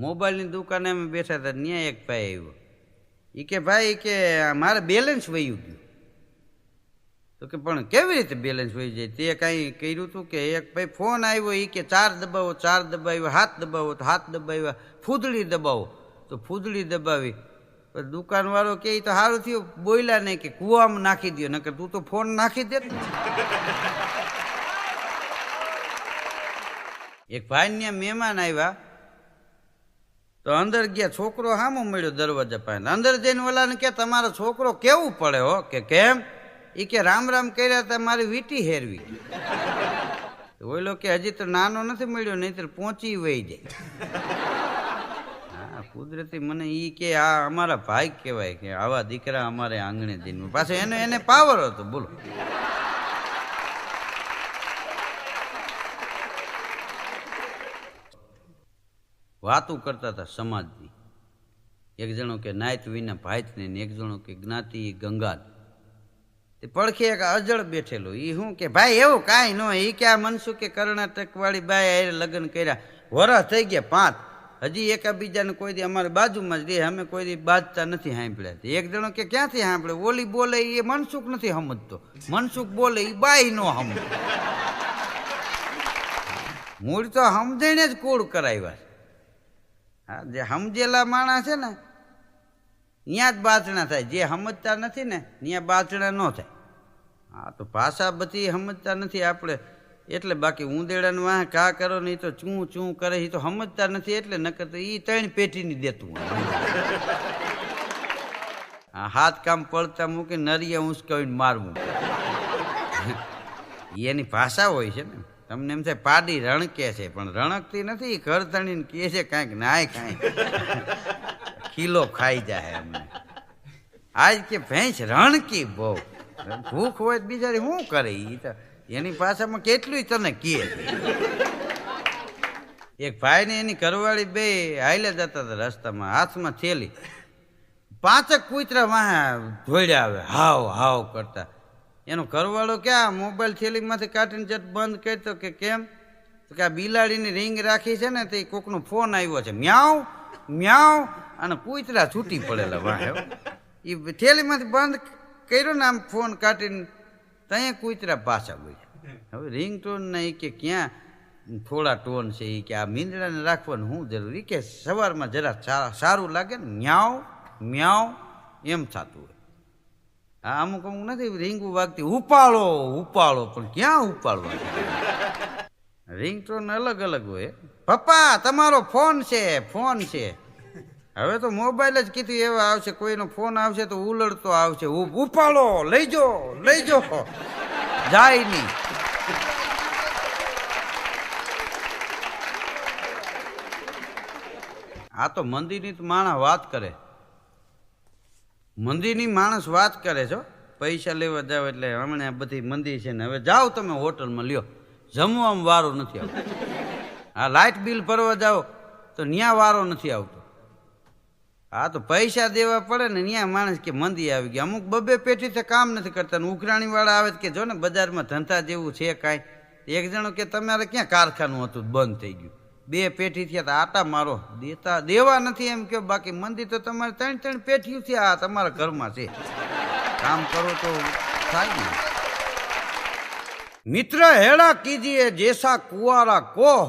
મોબાઈલની દુકાને અમે બેઠા હતા, ત્યાં એક ભાઈ આવ્યો. એ કે ભાઈ કે મારે બેલેન્સ વયું ગયું. તો કે પણ કેવી રીતે બેલેન્સ વહી જાય? તે કાંઈ કર્યું હતું કે? એક ભાઈ ફોન આવ્યો, એ કે 4 દબાવો, 4 દબાવ્યા, 7 દબાવો તો 7 દબાવ્યા, ફૂદડી દબાવો તો ફૂદડી દબાવી. દુકાનવાળો કે તો સારું થયું બોલ્યા નહીં કે કૂવામાં નાખી દો, નકર તું તો ફોન નાખી દે. એક ભાઈ ત્યાં મહેમાન આવ્યા તો અંદર ગયા, છોકરો સામો મળ્યો દરવાજા પાસે. અંદર જઈને ઓલાને કે તમારો છોકરો કેવું પડે હો? કે કેમ? એ કે રામ રામ કર્યા હતા, મારી વીટી હેરવી. ઓલો કે હજી તો નાનો નથી મળ્યો, નહીતર પહોંચી વહી જાય. હા, કુદરતી મને એ કે આ અમારા ભાઈ કહેવાય કે આવા દીકરા અમારે આંગણે જઈને. પાછો એને પાવર હતો, બોલો. વાતું કરતા હતા સમાજની. એક જણો કે નાયત વિના ભાઈતને, એક જણો કે જ્ઞાતિ ગંગાલ. તે પડખે એક અજળ બેઠેલો. એ શું કે ભાઈ એવું કાંઈ ન હોય. એ કે આ મનસુખે કર્ણાટક વાળી બાઈ લગ્ન કર્યા, વરસ થઈ ગયા 5, હજી એકાબીજાને કોઈ દી અમારી બાજુમાં જ રહે, અમે કોઈ દી બાજતા નથી સાંભળ્યા. એક જણો કે ક્યાંથી સાંભળે? ઓલી બોલે એ મનસુખ નથી સમજતો, મનસુખ બોલે એ બાઈ નો સમજે. મૂળ તો સમજણે જ કૂળ કરાવ્યા. હા, જે સમજેલા માણસ છે ને ત્યાં જ બાચણા થાય, જે સમજતા નથી ને ત્યાં બાચણા ન થાય. હા, તો ભાષા બધી સમજતા નથી આપણે એટલે. બાકી ઉંદેડાને વાહ કા કરો ને એ તો ચૂં ચૂં કરે, એ તો સમજતા નથી એટલે. નકર તો એ 3 પેટીની દેતું. હા, હાથ કામ પડતા મૂકી નરિયા ઊંચકાવીને મારવું એની ભાષા હોય છે ને. તમને એમ થાય પાડી રણકે છે, પણ રણકતી નથી. ઘર ધણીને કહે છે કાંઈક નાય કાંઈ કિલો ખાઈ જાય અમને. આજ કે ભેંસ રણકી બહુ, ભૂખ હોય બિચારી શું કરે? એ તો એની ભાષામાં કેટલું તને કહે. એક ભાઈને એની ઘરવાળી બે હાલ્યા જતા હતા રસ્તામાં, હાથમાં થેલી. 5 કૂતરા વાહ ધોડ્યા આવે હાવ હાવ કરતા. એનો ઘરવાળો ક્યાં મોબાઈલ થેલીમાંથી કાઢીને જટ બંધ કરતો. કે કેમ? તો કે આ બિલાડીની રીંગ રાખી છે ને, તે કોકનો ફોન આવ્યો છે, મ્યાઉ મ્યાઉ, અને કૂતરા છૂટી પડેલા વાહ. એ થેલીમાંથી બંધ કર્યો ને આમ ફોન કાઢીને, ત્યાં કૂતરા પાછા બોલ્યા. હવે રિંગ ટોન ને કે ક્યાં થોડા ટોન છે. એ કે આ મીંદડાને રાખવાનું શું જરૂરી? કે સવારમાં જરા સારું લાગે ને, મ્યાઉ મ્યાઉ એમ થતું હોય. આ અમુક નથી રીંગું વાગતી, ઉપાડો ઉપાડો, પણ ક્યાં ઉપાડવા? રિંગ ટોન અલગ અલગ હોય. પપ્પા તમારો ફોન છે, ફોન છે. હવે તો મોબાઈલ જ કીધું એવા આવશે, કોઈનો ફોન આવશે તો ઉલડતો આવશે, ઉપાડો લઈ જો જાય નહીં. આ તો મંદિરની તો માણસ વાત કરે, મંદિરની માણસ વાત કરે છો. પૈસા લેવા જાવ એટલે હમણાં બધી મંદિર છે ને, હવે જાઓ તમે હોટલમાં લ્યો, જમવામાં વારો નથી આવતો. હા, લાઇટ બિલ ભરવા જાઓ તો ન્યા વારો નથી આવતો. હા, તો પૈસા દેવા પડે ને ત્યાં માણસ કે મંદી આવી ગઈ. અમુક 2 પેઢીથી કામ નથી કરતા. ઉઘરાણીવાળા આવે કે જો ને બજારમાં ધંધા જેવું છે કાંઈ. એક જણો કે તમારે ક્યાં કારખાનું હતું બંધ થઈ ગયું, 2 પેઢી થયા તો આટા મારો દેવા નથી એમ કહો. બાકી મંદી તો તમારે 3 પેઢીઓ થયા તમારા ઘરમાં છે, કામ કરો તો થાય ને. મિત્ર હેડા કીજીએ જેસા કુવારા કોહ,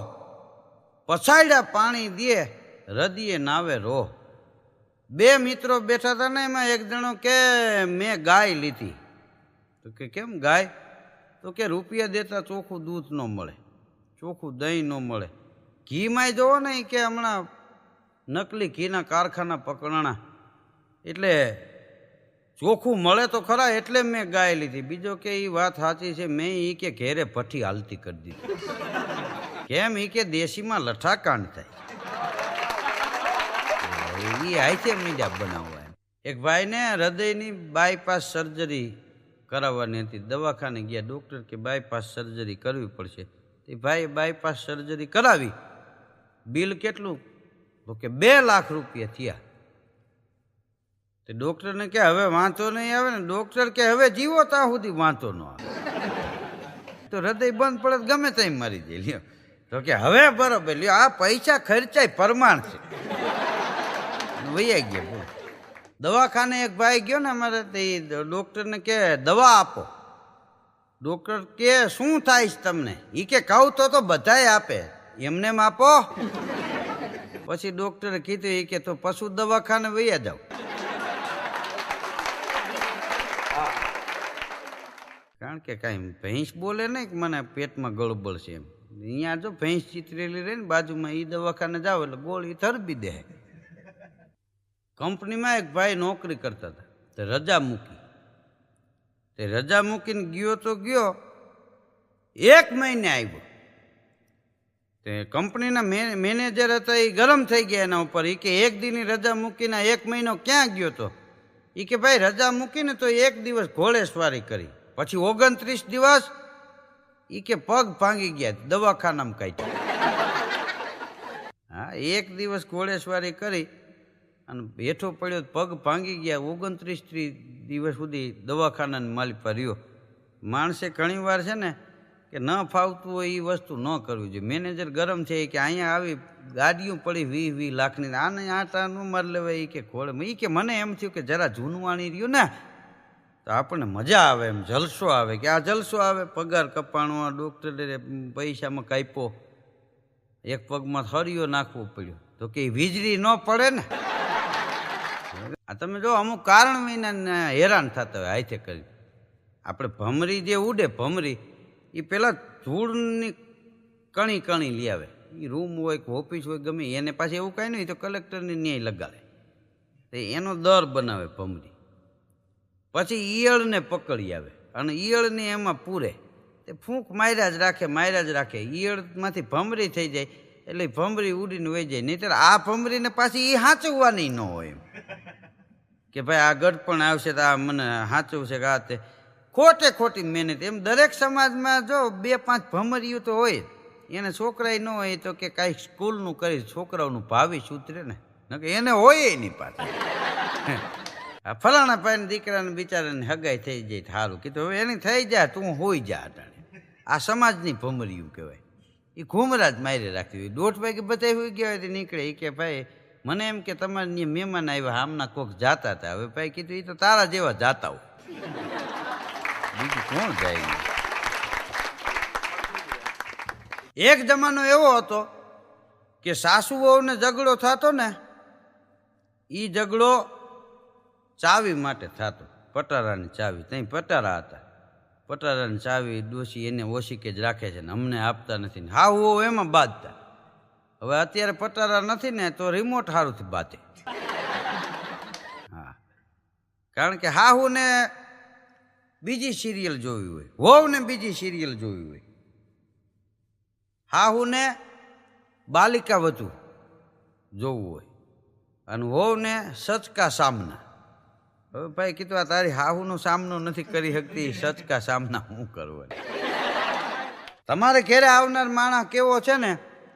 પછાડ્યા પાણી દે હૃદયે નાવે રોહ. 2 મિત્રો બેઠા હતા ને, એમાં એક જણો કે મેં ગાય લીધી. તો કે કેમ ગાય? તો કે રૂપિયા દેતા ચોખ્ખું દૂધ ન મળે, ચોખ્ખું દહીં ન મળે. ઘીમાંય જોવો ને કે હમણાં નકલી ઘીના કારખાના પકડાણા, એટલે ચોખ્ખું મળે તો ખરા, એટલે મેં ગાય લીધી. બીજો કે એ વાત સાચી છે, મેં એ કે ઘેરે ભઠ્ઠી હાલતી કરી દીધી. કેમ? એ કે દેશીમાં લઠાકાંડ થાય, એ આઈથી મીડિયા બનાવવા. એક ભાઈને હૃદયની બાયપાસ સર્જરી કરાવવાની હતી. દવાખાને ગયા, ડૉક્ટર કે બાયપાસ સર્જરી કરવી પડશે. એ ભાઈ બાયપાસ સર્જરી કરાવી. બિલ કેટલું? તો કે 2 લાખ રૂપિયા થયા. તો ડૉક્ટરને કે હવે વાંધો નહીં આવે ને? ડૉક્ટર કે હવે જીવો ત્યાં સુધી વાંધો ન આવે. તો હૃદય બંધ પડે ગમે ત્યાં મારી જાય. તો કે હવે બરોબર લ્યો, આ પૈસા ખર્ચાય પ્રમાણ છે. વૈયા ગયા બોલો. દવાખાને એક ભાઈ ગયો ને અમારે, તે ડૉક્ટરને કે દવા આપો. ડૉક્ટર કે શું થાય છે તમને? એ કે કહું તો બધાય આપે, એમને આપો. પછી ડૉક્ટરે કીધું, એ કે તો પશુ દવાખાને વૈયા જાઓ. કારણ કે કાંઈ ભેંસ બોલે નહીં કે મને પેટમાં ગળબળ છે એમ. અહીંયા જો ભેંસ ચિતરેલી રહે ને બાજુમાં, એ દવાખાને જાઓ એટલે ગોળી તરબી દે. કંપનીમાં એક ભાઈ નોકરી કરતા હતા, તે રજા મૂકી. તે રજા મૂકીને ગયો તો ગયો, 1 મહિને આવ્યો. તે કંપનીના મેનેજર હતા, એ ગરમ થઈ ગયા એના ઉપર. એ કે 1 દીની રજા મૂકીને 1 મહિનો ક્યાં ગયો તો? એ કે ભાઈ રજા મૂકીને તો 1 દિવસ ઘોડેસવારી કરી, પછી 29 દિવસ એ કે પગ ભાંગી ગયા, દવાખાનામાં કાઢ્યા. હા, 1 દિવસ ઘોડેસવારી કરી અને બેઠો પડ્યો, પગ ભાંગી ગયા. 29 દિવસ સુધી દવાખાનાની માલિક પર રહ્યો. માણસે ઘણી વાર છે ને કે ન ફાવતું હોય એ વસ્તુ ન કરવી જોઈએ. મેનેજર ગરમ છે કે અહીંયા આવી ગાડીઓ પડી 20-20 લાખની, આને આટા ન માર લેવાય. એ કે ઘોડે, એ કે મને એમ થયું કે જરા જૂનવાણી રહ્યું ને તો આપણને મજા આવે, એમ જલસો આવે. કે આ જલસો આવે, પગાર કપાણો, ડૉક્ટરે પૈસામાં કાપ્યો, એક પગમાં હરિયો નાખવો પડ્યો, તો કે વીજળી ન પડે ને. આ તમે જો અમુક કારણ વિના હેરાન થતા હોય હાથે કરી. આપણે ભમરી જે ઉડે, ભમરી એ પેલા ધૂળની કણી કણી લઈ આવે. એ રૂમ હોય કે ઓફિસ હોય ગમે એને પાછી એવું કાંઈ નહીં તો કલેક્ટરની ન્યાય લગાડે, તો એનો દર બનાવે ભમરી. પછી ઈયળને પકડી આવે અને ઈયળને એમાં પૂરે, તે ફૂંક માર્યા જ રાખે. ઈયળમાંથી ભમરી થઈ જાય એટલે ભમરી ઉડીને વહી જાય. નહીંતર આ ભમરીને પાછી એ સાચવવાની ન હોય એમ કે ભાઈ આ ગઢપણ આવશે તો આ મને સાચવશે કે આ તે. ખોટી મહેનત. એમ દરેક સમાજમાં જો 2-5 ભમરીઓ તો હોય. એને છોકરાય ન હોય તો કે કાંઈ સ્કૂલનું કરી છોકરાઓનું ભાવિ સુધરે ને, કે એને હોય એની પાસે. આ ફલાણા ભાઈને દીકરાને બિચારાને હગાઈ થઈ જાય સારું કીધું, હવે એની થઈ જાય તું હોઈ જા અટાણે. આ સમાજની ભમરીયું કહેવાય. એ ઘુમરા જ મારી રાખતી હોય. 1:30 વાગે બધા હોઈ ગયા હોય તો નીકળે. એ કે ભાઈ મને એમ કે તમારે ત્યાં મહેમાન આવ્યા, આમના કોક જાતા હતા. હવે ભાઈ કીધું એ તો તારા જેવા જાતા હોય, બીજું કોણ જાય. એક જમાનો એવો હતો કે સાસુ વહુને ઝઘડો થતો ને, એ ઝઘડો ચાવી માટે થતો. પટારાની ચાવી, ત્યાં પટારા હતા. પટારાની ચાવી ડોશી એને ઓશીકે જ રાખે છે ને અમને આપતા નથી ને હા હું એમાં બાંધતા. હવે અત્યારે પટારા નથી ને તો રિમોટ સારુંથી બાંધે. હા, કારણ કે હાહુને બીજી સિરિયલ જોવી હોય, વહુને બીજી સિરિયલ જોવી હોય. હાહુને બાલિકા વધુ જોવું હોય અને વહુને સચકા સામના. હવે ભાઈ કીધું આ તારી હાહુનો સામનો નથી કરી શકતી, સચકા સામના શું કરવું? તમારે ઘેરે આવનાર માણસ કેવો છે ને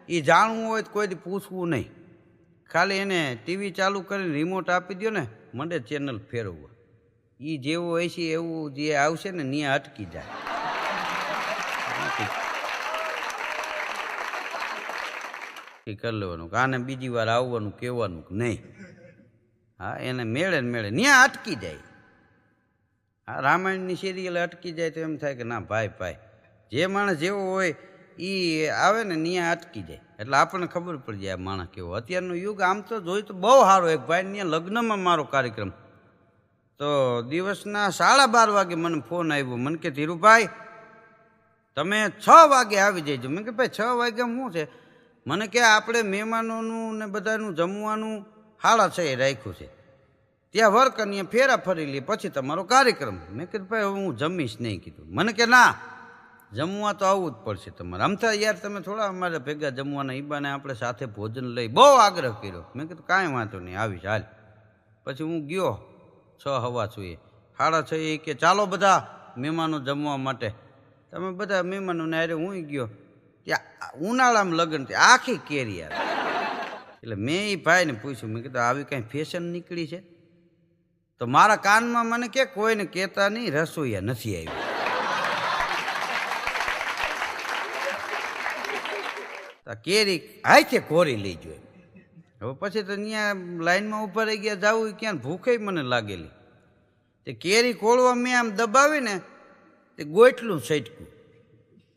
એ જાણવું હોય તો કોઈથી પૂછવું નહીં. ખાલી એને ટીવી ચાલુ કરીને રિમોટ આપી દો ને, મંડે ચેનલ ફેરવવા. એ જેવું હોય છે એવું જે આવશે ને ત્યાં અટકી જાય. કરી લેવાનું કે આને બીજી વાર આવવાનું કહેવાનું નહીં. હા, એને મેળે ને મેળે ત્યાં અટકી જાય. હા, રામાયણની સિરિયલ અટકી જાય તો એમ થાય કે ના ભાઈ જે માણસ જેવો હોય એ આવે ને ત્યાં અટકી જાય. એટલે આપણને ખબર પડી જાય આ માણસ કેવો. અત્યારનો યુગ આમ તો જોયું તો બહુ સારો. એક ભાઈ ત્યાં લગ્નમાં મારો કાર્યક્રમ તો દિવસના 12:30 વાગે મને ફોન આવ્યો. મને કે ધીરુભાઈ તમે 6 વાગે આવી જઈજો. મેં કે ભાઈ 6 વાગ્યા શું છે? મને કે આપણે મહેમાનોનું ને બધાનું જમવાનું 6:30 રાખ્યું છે, ત્યાં વર્ક અને ફેરા ફરી લઈએ પછી તમારો કાર્યક્રમ. મેં કીધું ભાઈ હું જમીશ નહીં કીધું. મને કે ના જમવા તો આવવું જ પડશે તમારે. આમ થાય યાર તમે થોડા અમારે ભેગા જમવાના ઈબાને આપણે સાથે ભોજન લઈ. બહુ આગ્રહ કર્યો. મેં કીધું કાંઈ વાંધો નહીં આવીશ હાલ. પછી હું ગયો 6:15 6:30 કે ચાલો બધા મહેમાનો જમવા માટે. તમે બધા મહેમાનોને અરે હું ગયો ત્યાં ઉનાળામાં લગ્ન થયા આખી કેરી યાર. એટલે મેં એ ભાઈને પૂછ્યું, મેં કીધું આવી કાંઈ ફેશન નીકળી છે? તો મારા કાનમાં મને કે કોઈને કહેતા નહીં રસોઈયા નથી આવી. તો કેરી હાથે કોરી લઈ જોઈએ. હવે પછી તો ત્યાં લાઈનમાં ઊભા રહી ગયા, જવું ક્યાં, ભૂખે મને લાગેલી. તે કેરી કોળવા મેં આમ દબાવીને તે ગોઠલું સટક્યું.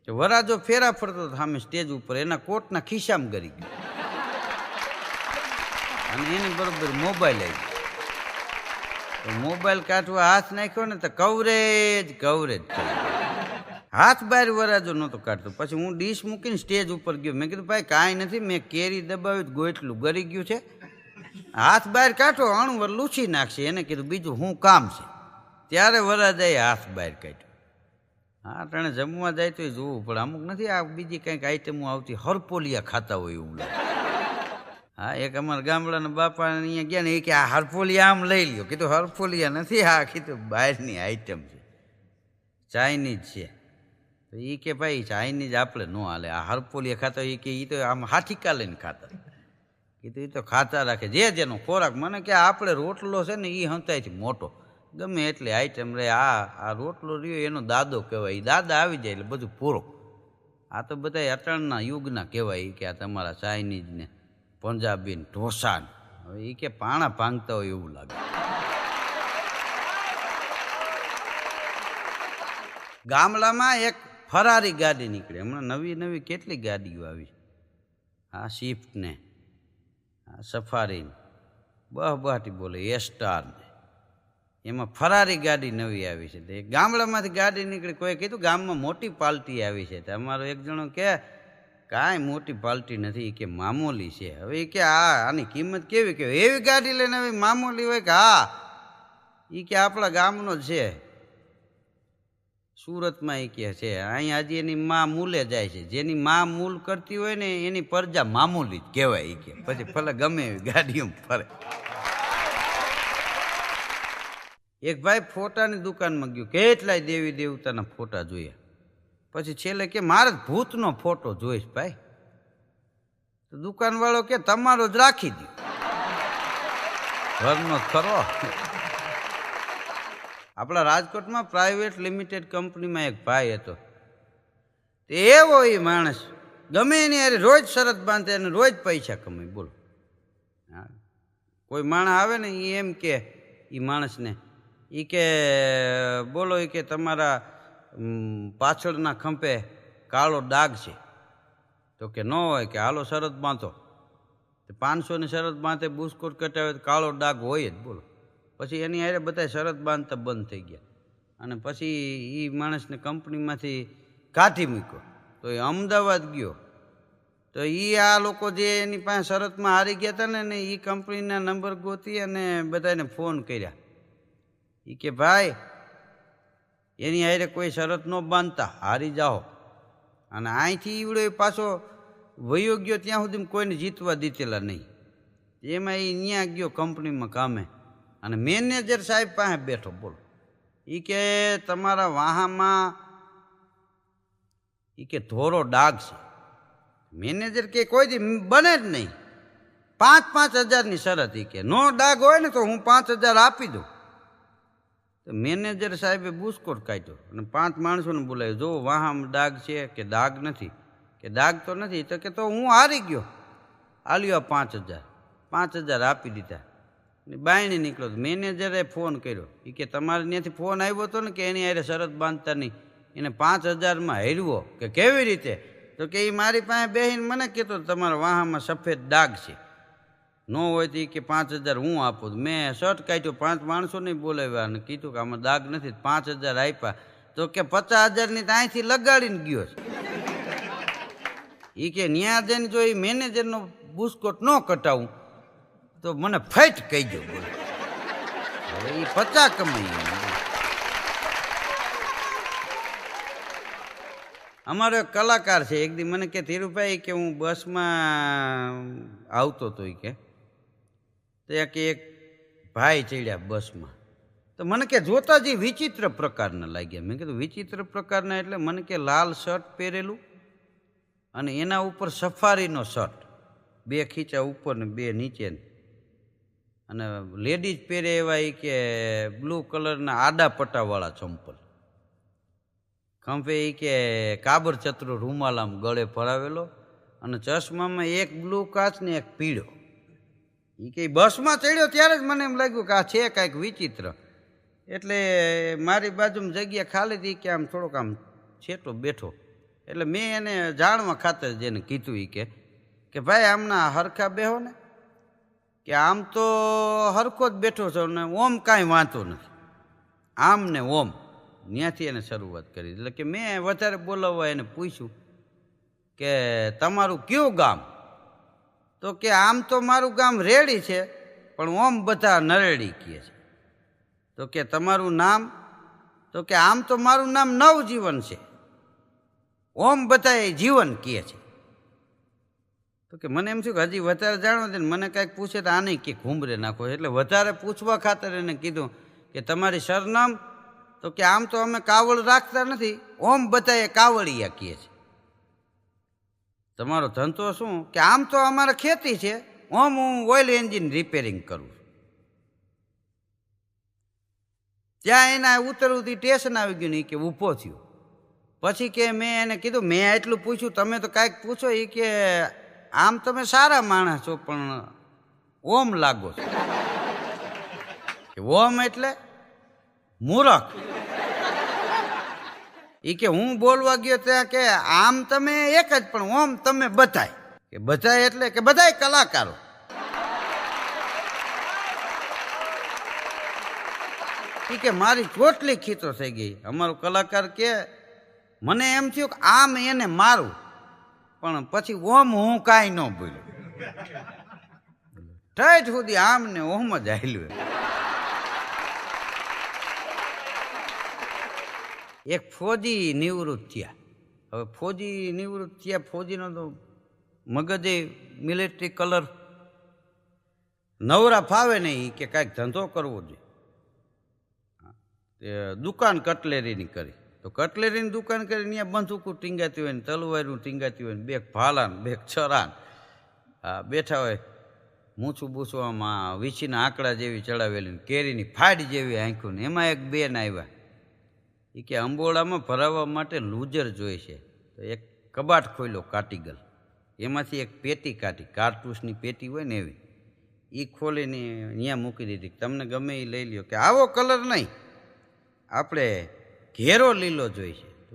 તે વરાજો ફેરા ફરતો સામે સ્ટેજ ઉપર, એના કોટના ખિસ્સામાં ગરી ગયો અને એની બરોબર મોબાઈલ આવી ગયો. મોબાઈલ કાઢવા હાથ નાખ્યો ને તો કવરેજ હાથ બહાર વરાજો નહોતો કાઢતો. પછી હું ડીશ મૂકીને સ્ટેજ ઉપર ગયો. મેં કીધું ભાઈ કાંઈ નથી, મેં કેરી દબાવી ગોઠલું ગરી ગયું છે, હાથ બહાર કાઢો અણવર લૂછી નાખશે. એને કીધું બીજું શું કામ છે. ત્યારે વરાજાએ હાથ બહાર કાઢ્યો. હા ટાણે જમવા જાય તો જોવું પડે, અમુક નથી આ બીજી કંઈક આઈટમો આવતી, હરપોલિયા ખાતા હોય એવું લાગે. હા એક અમારા ગામડાના બાપા અહીંયા ગયા ને એ કે આ હરપોલિયા આમ લઈ લ્યો. કીધું હરપોલિયા નથી, આ કીધું બહારની આઈટમ છે, ચાઇનીઝ છે. તો એ કે ભાઈ ચાઇનીઝ આપણે ન હાલે, આ હરપોલિયા ખાતા એ કે એ તો આમ હાથીકા લઈને ખાતા. કીધું એ તો ખાતા રાખે જે જેનો ખોરાક. મને કે આપણે રોટલો છે ને એ હંતાયથી મોટો ગમે એટલી આઈટમ રહે, આ રોટલો રહ્યો એનો દાદો કહેવાય. એ દાદા આવી જાય એટલે બધું પૂરો. આ તો બધા અટણના યુગના કહેવાય કે આ તમારા ચાઇનીઝ ને પંજાબી ને ઢોસા ને. હવે એ કે પાણા ભાંગતા હોય એવું લાગે. ગામડામાં એક ફરારી ગાડી નીકળે હમણાં, નવી નવી કેટલી ગાડીઓ આવી. આ સ્વિફ્ટ ને આ સફારી ને બહબાટી બોલે એસ્ટાર ને, એમાં ફરારી ગાડી નવી આવી છે. તે ગામડામાંથી ગાડી નીકળી. કોઈ કીધું ગામમાં મોટી પાર્ટી આવી છે. તો અમારો એક જણો કે કાંઈ મોટી પાર્ટી નથી, કે મામૂલી છે. હવે એ કે આની કિંમત કેવી કેવી, એવી ગાડી લઈને હવે મામૂલી હોય કે હા એ કે આપણા ગામનો જ છે, સુરતમાં એ કે છે. અહીંયા હજી એની માં મૂલે જાય છે, જેની માં મૂલ કરતી હોય ને એની પ્રજા મામૂલી જ કહેવાય. એ કે પછી ભલે ગમે એવી ગાડીઓમાં ફરે. એક ભાઈ ફોટાની દુકાનમાં ગયો, કેટલાય દેવી દેવતાના ફોટા જોયા. પછી છેલ્લે કે મારે જ ભૂતનો ફોટો જોઈશ ભાઈ. તો દુકાનવાળો કે તમારો જ રાખી દો, ઘરનો ખરો. આપણા રાજકોટમાં પ્રાઇવેટ લિમિટેડ કંપનીમાં એક ભાઈ હતો. તે એવો એ માણસ ગમે એની અરે રોજ શરત બાંધે અને રોજ પૈસા કમાય. બોલો હા, કોઈ માણસ આવે ને એ એમ કે એ માણસને એ કે બોલો એ કે તમારા પાછળના ખંભે કાળો ડાઘ છે. તો કે ન હોય, કે હાલો શરત બાંધો. 500ની શરત બાંધે બુસ્કોટ કટાવે તો કાળો ડાઘ હોય જ. બોલો પછી એની હારે બધા શરત બાંધતા બંધ થઈ ગયા. અને પછી એ માણસને કંપનીમાંથી કાઢી મૂક્યો. તો એ અમદાવાદ ગયો. તો એ આ લોકો જે એની પાસે શરતમાં હારી ગયા હતા ને એ કંપનીના નંબર ગોતી અને બધાને ફોન કર્યા. એ કે ભાઈ એની હારે કોઈ શરત ન બાંધતા, હારી જાઓ. અને અહીંથી ઈવડો પાછો વયો ગયો, ત્યાં સુધી કોઈને જીતવા દીધેલા નહીં. એમાં એ ત્યાં ગયો કંપનીમાં કામે અને મેનેજર સાહેબ પાસે બેઠો. બોલો એ કે તમારા વાહામાં એ કે ધોરો ડાઘ છે. મેનેજર કે કોઈ દી બને જ નહીં, 5,000ની શરત. એ કે નો ડાઘ હોય ને તો હું 5,000 આપી દઉં. તો મેનેજર સાહેબે બુસ્કોટ કાઢ્યો અને 5 માણસોને બોલાવ્યો, જો વાહામાં ડાઘ છે કે ડાઘ નથી. કે ડાઘ તો નથી. તો કે તો હું હારી ગયો, આલ્યો 5,000. 5,000 આપી દીધા. બાયણે નીકળ્યો. તો મેનેજરે ફોન કર્યો. એ કે તમારે ત્યાંથી ફોન આવ્યો હતો ને કે એની હારે શરત બાંધતા નહીં, એને 5,000માં હેરવો. કે કેવી રીતે? તો કે એ મારી પાસે બેહીને મને કહેતો તમારા વાહામાં સફેદ ડાઘ છે, ન હોય તો એ કે 5,000 હું આપું. મેં શર્ટ કાઢ્યો, 5 માણસોને બોલાવ્યા અને કીધું કે આમાં ડાઘ નથી, 5,000 આપ્યા. તો કે 50,000ની તો અહીંથી લગાડીને ગયો છે. એ કે ન્યા જઈને જો એ મેનેજરનો બુસ્કોટ ન કટાવું તો મને ફાઈટ કહી દો. બોલો હવે એ 50 કમાઈ. અમારો એક કલાકાર છે, એક દી મને કે ધીરુભાઈ કે હું બસમાં આવતો હતો. કે એક ભાઈ ચડ્યા બસમાં. તો મને કે જોતા જ વિચિત્ર પ્રકારના લાગ્યા. મેં કીધું વિચિત્ર પ્રકારના એટલે? મને કે લાલ શર્ટ પહેરેલું અને એના ઉપર સફારીનો શર્ટ, 2 ખીચા ઉપર ને 2 નીચે, અને લેડીઝ પહેરે એવા એ કે બ્લુ કલરના આડા પટ્ટાવાળા ચંપલ, ખંભે એ કે કાબર ચતરો રૂમાલ આમ ગળે ભરાવેલો અને ચશ્મામાં એક બ્લુ કાચ ને એક પીળો. એ કે બસમાં ચડ્યો ત્યારે જ મને એમ લાગ્યું કે આ છે કાંઈક વિચિત્ર. એટલે મારી બાજુમાં જગ્યા ખાલી હતી કે આમ થોડોક આમ છેટો બેઠો. એટલે મેં એને જાણવા ખાતર જેને કીધું એ કે ભાઈ આમના હરખા બેહો ને, કે આમ તો હરખો જ બેઠો છો ને ઓમ કાંઈ વાંધો નથી, આમ ને ઓમ. ત્યાંથી એને શરૂઆત કરી. એટલે કે મેં વધારે બોલાવવા એને પૂછ્યું કે તમારું કયું ગામ? તો કે આમ તો મારું ગામ રેડી છે પણ ઓમ બધા નરેડી કહે છે. તો કે તમારું નામ? તો કે આમ તો મારું નામ નવજીવન છે, ઓમ બધા જીવન કહે છે. તો કે મને એમ થયું કે હજી વધારે જાણો છે ને મને કાંઈક પૂછે તો આને કે ઘૂમરે નાખો. એટલે વધારે પૂછવા ખાતર એને કીધું કે તમારી સરનામ? તો કે આમ તો અમે કાવળ રાખતા નથી, ઓમ બધા કાવળિયા કહે છે. તમારો ધંધો શું? કે આમ તો અમારે ખેતી છે, ઓમ હું ઓઇલ એન્જિન રિપેરિંગ કરું. ત્યાં એના ઉતરવતી સ્ટેશન આવી ગયું ને કે ઊભો થયો. પછી કે મેં એને કીધું મેં એટલું પૂછ્યું, તમે તો કાંઈક પૂછો. એ કે આમ તમે સારા માણસ છો પણ ઓમ લાગો છો. કે ઓમ એટલે મૂરખ. એ કે હું બોલવા ગયો ત્યાં કે આમ તમે એક જ પણ ઓમ તમે બધાય. કે બધાય એટલે કે બધાય કલાકારો. એ કે મારી ચોટલી ખીચો થઈ ગઈ. અમારો કલાકાર કે મને એમ થયું કે આમ એને મારું, પણ પછી ઓમ હું કાંઈ ન બોલ્યો. ઠેઠ સુધી આમ ને ઓમ જ હાલ્યું. એક ફોજી નિવૃત્ત થયા. હવે ફોજી નિવૃત્ત થયા, ફોજીનો તો મગજે મિલિટરી કલર. નવરા ફાવે નહીં કે કાંઈક ધંધો કરવો જોઈએ. દુકાન કટલેરીની કરી. તો કટલેરીની દુકાન કરી ત્યાં બંદૂકો ટીંગાતી હોય ને તલવારું ટીંગાતી હોય ને બેક ભાલાન બેક છરાન બેઠા હોય, મૂછું બૂછવામાં વીછીના આંકડા જેવી ચડાવેલી, કેરીની ફાડ જેવી આંખ્યું ને. એમાં એક બેન આવ્યા. એ કે અંબોળામાં ભરાવવા માટે લૂઝર જોઈ છે. તો એક કબાટ ખોલ્યો કાટીગલ, એમાંથી એક પેટી કાઢી, કારતૂસની પેટી હોય ને એવી. એ ખોલીને અહીંયા મૂકી દીધી. તમને ગમે એ લઈ લ્યો. કે આવો કલર નહીં, આપણે ઘેરો લીલો જોઈ છે. તો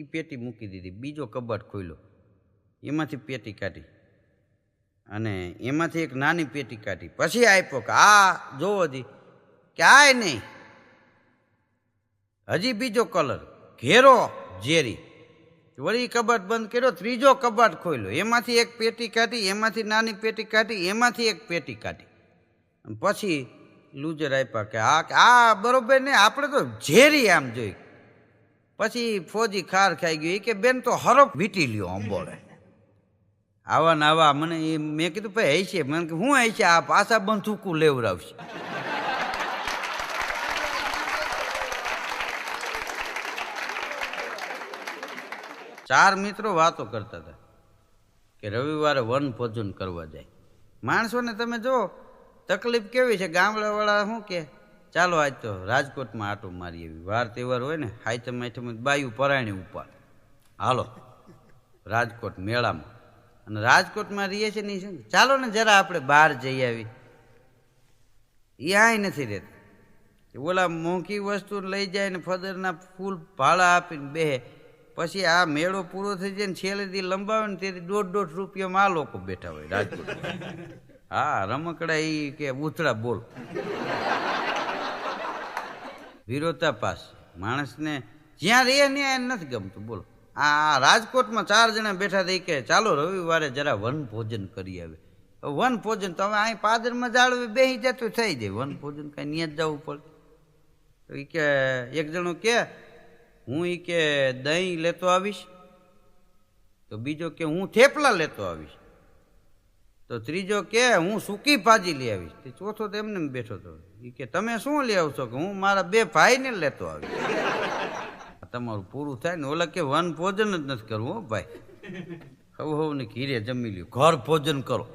એ પેટી મૂકી દીધી. બીજો કબાટ ખોલ્યો, એમાંથી પેટી કાઢી અને એમાંથી એક નાની પેટી કાઢી. પછી આપ્યો કે આ જોવો દી. કે આય નહીં, હજી બીજો કલર ઘેરો ઝેરી. વળી કબાટ બંધ કર્યો, ત્રીજો કબાટ ખોલ્યો, એમાંથી એક પેટી કાઢી, એમાંથી નાની પેટી કાઢી, એમાંથી એક પેટી કાઢી. પછી લૂઝર આપ્યા કે આ બરોબર ને, આપણે તો ઝેરી આમ જોઈ. પછી ફોજી ખાર ખાઈ ગયો. એ કે બેન તો હરફ વીટી લ્યો અંબોળે. આવા ને આવા મને મેં કીધું ભાઈ હઈ છે. મને કે હું હઈ છે? આ પાછા બંધૂકું લેવડાવશે. ચાર મિત્રો વાતો કરતા હતા કે રવિવારે વન ભોજન કરવા જાય. માણસોને તમે જો તકલીફ કેવી છે. ગામડાવાળા શું કે ચાલો આજ તો રાજકોટમાં આટો મારી એવી વાર તહેવાર હોય ને, હાઈતમ આઈટમ બાયું પરાયણી ઉપર હાલો રાજકોટ મેળામાં. અને રાજકોટમાં રહીએ છે ને, ચાલો ને જરા આપણે બહાર જઈ આવી. એ આય નથી રહેતા. ઓલા મોંઘી વસ્તુ લઈ જાય ને ફદરના ફૂલ ભાડા આપીને બેહે. પછી આ મેળો પૂરો થઈ જાય ને છેલ્લેથી લંબાવે ને તેથી 1.5 રૂપિયામાં આ લોકો બેઠા હોય રાજકોટ. હા, રમકડા એ કે ઉથડા બોલ. વિરોધાભાસ. માણસને જ્યાં રહે ને એને નથી ગમતું. બોલો, આ રાજકોટમાં 4 જણા બેઠા થઈ કે ચાલો રવિવારે જરા વન ભોજન કરી આવે. વન ભોજન તો હવે અહીં પાદરમાં જાળવે બેસી જાય તો થઈ જાય. વન ભોજન કાંઈ નિયત જવું પડે. તો એ કે એક જણો કે હું એ કે દહીં લેતો આવીશ. તો બીજો કે હું થેપલા લેતો આવીશ. તો ત્રીજો કે હું સૂકી ભાજી લઈ આવીશ. તે ચોથો તો એમને બેઠો હતો. એ કે તમે શું લઈ આવશો? કે હું મારા 2 ભાઈને લેતો આવીશ. તમારું પૂરું થાય ને. ઓલા કે વન ભોજન જ નથી કરવું હો ભાઈ, હવે ને ઘીરે જમી લ્યો, ઘર ભોજન કરો.